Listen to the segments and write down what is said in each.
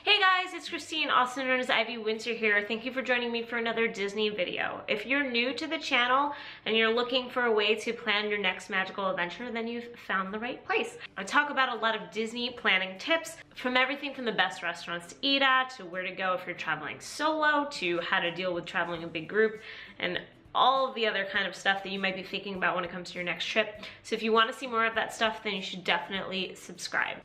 Hey guys, it's Christine, also known as Ivy Windsor here. Thank you for joining me for another Disney video. If you're new to the channel and you're looking for a way to plan your next magical adventure, then you've found the right place. I talk about a lot of Disney planning tips, from everything from the best restaurants to eat at, to where to go if you're traveling solo, to how to deal with traveling in a big group, and all of the other kind of stuff that you might be thinking about when it comes to your next trip. So if you want to see more of that stuff, then you should definitely subscribe.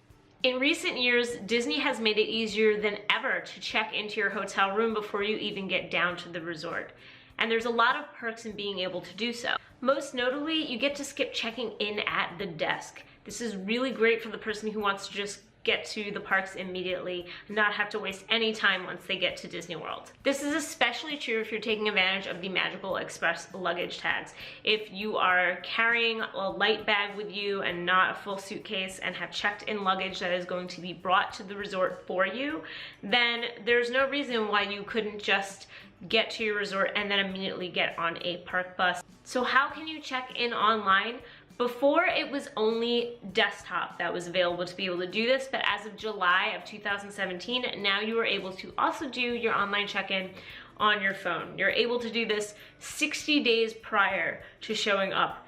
In recent years, Disney has made it easier than ever to check into your hotel room before you even get down to the resort. And there's a lot of perks in being able to do so. Most notably, you get to skip checking in at the desk. This is really great for the person who wants to just get to the parks immediately and not have to waste any time once they get to Disney World. This is especially true if you're taking advantage of the Magical Express luggage tags. If you are carrying a light bag with you and not a full suitcase and have checked in luggage that is going to be brought to the resort for you, then there's no reason why you couldn't just get to your resort and then immediately get on a park bus. So how can you check in online? Before, it was only desktop that was available to be able to do this, but as of July of 2017, now you are able to also do your online check-in on your phone. You're able to do this 60 days prior to showing up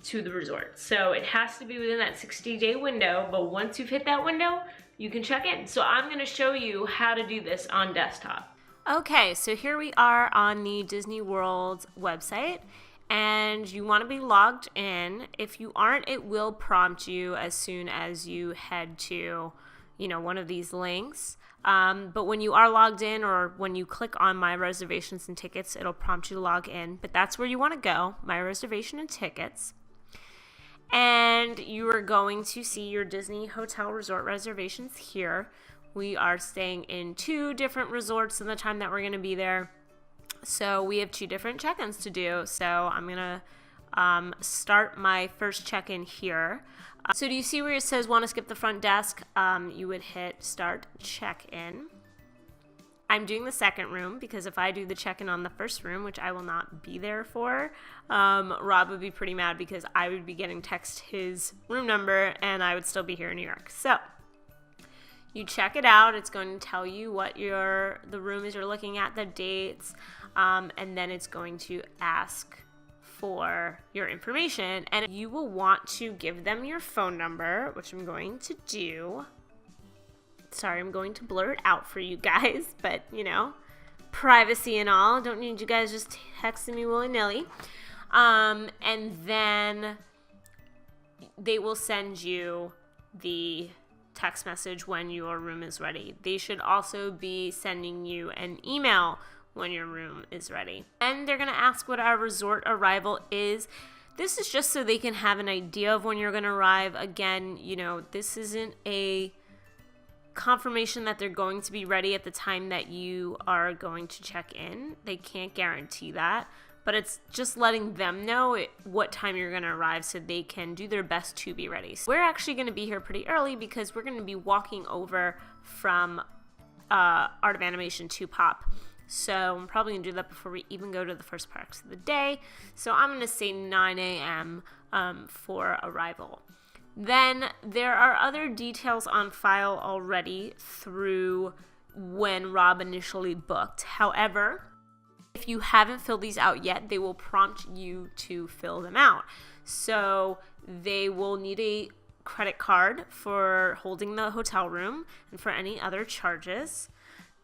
to the resort. So it has to be within that 60-day window, but once you've hit that window, you can check in. So I'm gonna show you how to do this on desktop. Okay, so here we are on the Disney World website. And you want to be logged in. If you aren't, it will prompt you as soon as you head to, one of these links. But when you are logged in, or when you click on My Reservations and Tickets, it'll prompt you to log in. But that's where you want to go, My Reservation and Tickets. And you are going to see your Disney Hotel Resort reservations here. We are staying in 2 different resorts in the time that we're going to be there. So we have 2 different check-ins to do. So I'm gonna start my first check-in here. So do you see where it says want to skip the front desk? You would hit start check-in. I'm doing the second room because if I do the check-in on the first room, which I will not be there for, Rob would be pretty mad because I would be getting text his room number and I would still be here in New York. So you check it out. It's going to tell you what the room is you're looking at, the dates, and then it's going to ask for your information. And you will want to give them your phone number, which I'm going to do. Sorry, I'm going to blur it out for you guys, but privacy and all. Don't need you guys just texting me willy-nilly. And then they will send you the text message when your room is ready. They should also be sending you an email when your room is ready. And they're going to ask what our resort arrival is. This is just so they can have an idea of when you're going to arrive. Again, this isn't a confirmation that they're going to be ready at the time that you are going to check in. They can't guarantee that. But it's just letting them know what time you're going to arrive so they can do their best to be ready. So we're actually going to be here pretty early because we're going to be walking over from Art of Animation to Pop. So I'm probably going to do that before we even go to the first parks of the day. So I'm going to say 9 a.m. For arrival. Then there are other details on file already through when Rob initially booked. However, if you haven't filled these out yet, they will prompt you to fill them out. So they will need a credit card for holding the hotel room and for any other charges.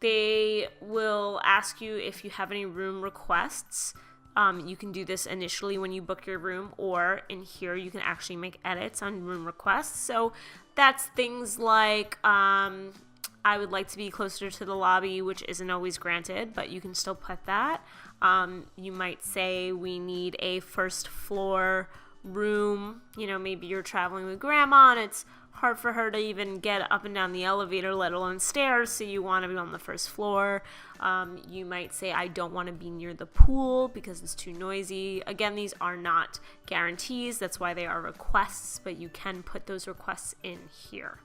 They will ask you if you have any room requests. You can do this initially when you book your room, or in here you can actually make edits on room requests. So that's things like I would like to be closer to the lobby, which isn't always granted, but you can still put that. You might say we need a first floor room. Maybe you're traveling with grandma and it's hard for her to even get up and down the elevator, let alone stairs, so you want to be on the first floor. You might say, I don't want to be near the pool because it's too noisy. Again, these are not guarantees. That's why they are requests, but you can put those requests in here.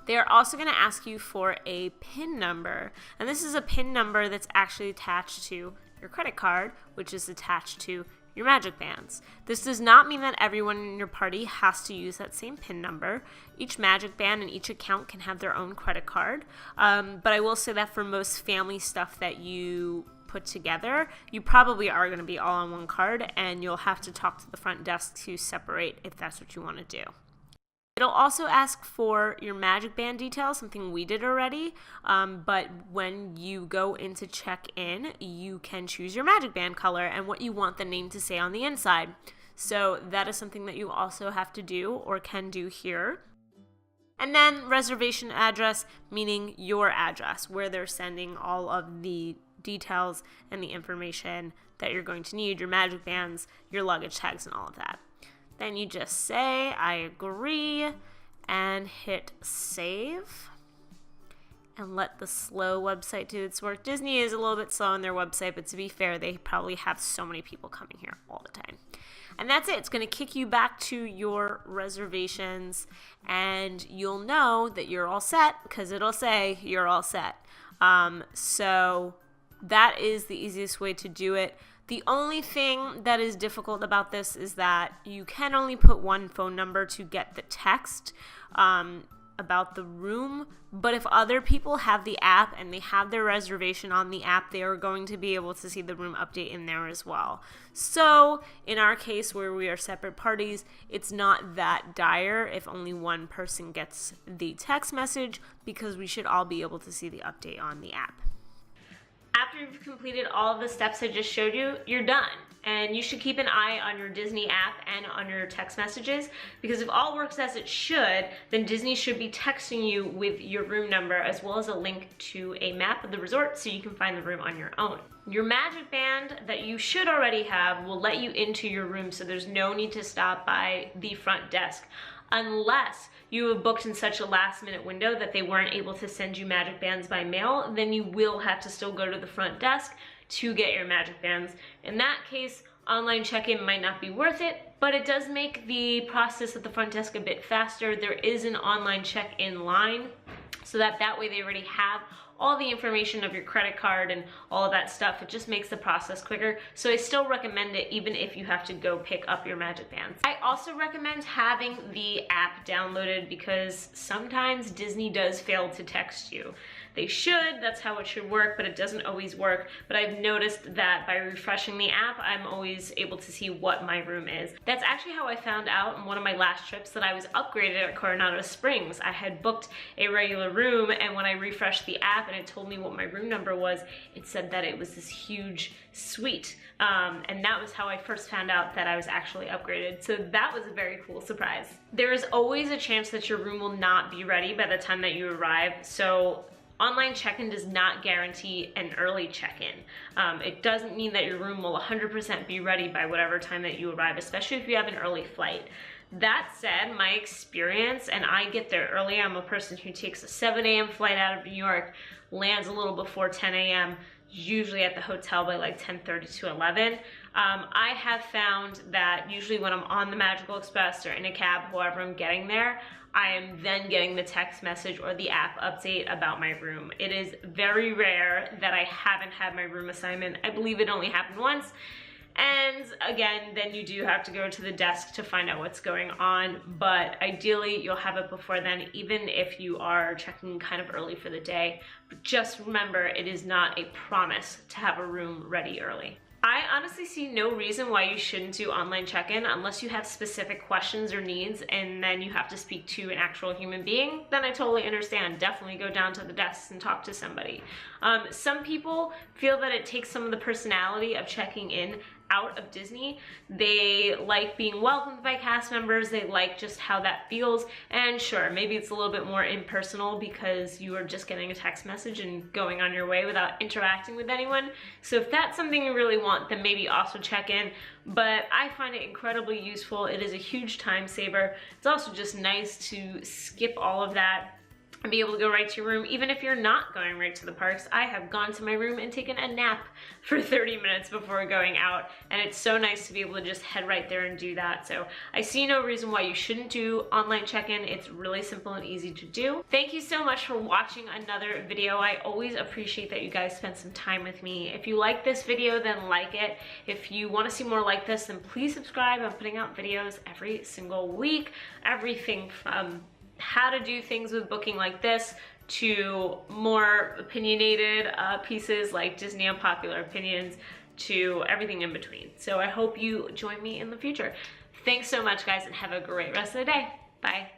They're also going to ask you for a PIN number, and this is a PIN number that's actually attached to your credit card, which is attached to your magic bands. This does not mean that everyone in your party has to use that same PIN number. Each magic band and each account can have their own credit card, but I will say that for most family stuff that you put together, you probably are going to be all on one card, and you'll have to talk to the front desk to separate if that's what you want to do. It'll also ask for your magic band details, something we did already, but when you go in to check in, you can choose your magic band color and what you want the name to say on the inside. So that is something that you also have to do or can do here. And then reservation address, meaning your address, where they're sending all of the details and the information that you're going to need, your magic bands, your luggage tags, and all of that. Then you just say, I agree, and hit save. And let the slow website do its work. Disney is a little bit slow on their website, but to be fair, they probably have so many people coming here all the time. And that's it. It's going to kick you back to your reservations, and you'll know that you're all set because it'll say you're all set. So that is the easiest way to do it. The only thing that is difficult about this is that you can only put one phone number to get the text about the room, but if other people have the app and they have their reservation on the app, they are going to be able to see the room update in there as well. So in our case, where we are separate parties, it's not that dire if only one person gets the text message, because we should all be able to see the update on the app. After you've completed all of the steps I just showed you, you're done. And you should keep an eye on your Disney app and on your text messages, because if all works as it should, then Disney should be texting you with your room number as well as a link to a map of the resort so you can find the room on your own. Your magic band that you should already have will let you into your room, so there's no need to stop by the front desk unless you have booked in such a last minute window that they weren't able to send you magic bands by mail. Then you will have to still go to the front desk to get your magic bands. In that case, online check-in might not be worth it, but it does make the process at the front desk a bit faster. There is an online check-in line, so that way they already have all the information of your credit card and all of that stuff. It just makes the process quicker. So I still recommend it even if you have to go pick up your magic bands. I also recommend having the app downloaded because sometimes Disney does fail to text you. They should, that's how it should work, but it doesn't always work. But I've noticed that by refreshing the app, I'm always able to see what my room is. That's actually how I found out on one of my last trips that I was upgraded at Coronado Springs. I had booked a regular room, and when I refreshed the app and it told me what my room number was, it said that it was this huge suite. And that was how I first found out that I was actually upgraded. So that was a very cool surprise. There is always a chance that your room will not be ready by the time that you arrive. So online check-in does not guarantee an early check-in. It doesn't mean that your room will 100% be ready by whatever time that you arrive, especially if you have an early flight. That said, my experience, and I get there early, I'm a person who takes a 7 a.m. flight out of New York, lands a little before 10 a.m., usually at the hotel by like 10:30 to 11. I have found that usually when I'm on the Magical Express or in a cab, however I'm getting there, I am then getting the text message or the app update about my room. It is very rare that I haven't had my room assignment. I believe it only happened once. And again, then you do have to go to the desk to find out what's going on. But ideally, you'll have it before then, even if you are checking kind of early for the day. But just remember, it is not a promise to have a room ready early. I honestly see no reason why you shouldn't do online check-in unless you have specific questions or needs and then you have to speak to an actual human being. Then I totally understand. Definitely go down to the desks and talk to somebody. Some people feel that it takes some of the personality of checking in out of Disney. They like being welcomed by cast members. They like just how that feels. And sure, maybe it's a little bit more impersonal because you are just getting a text message and going on your way without interacting with anyone. So if that's something you really want, then maybe also check in. But I find it incredibly useful. It is a huge time saver. It's also just nice to skip all of that and be able to go right to your room. Even if you're not going right to the parks, I have gone to my room and taken a nap for 30 minutes before going out, and it's so nice to be able to just head right there and do that. So I see no reason why you shouldn't do online check-in. It's really simple and easy to do. Thank you so much for watching another video. I always appreciate that you guys spend some time with me. If you like this video, then like it. If you want to see more like this, then please subscribe. I'm putting out videos every single week. Everything from how to do things with booking like this to more opinionated pieces like Disney Unpopular Opinions, to everything in between. So I hope you join me in the future. Thanks so much, guys, and have a great rest of the day. Bye.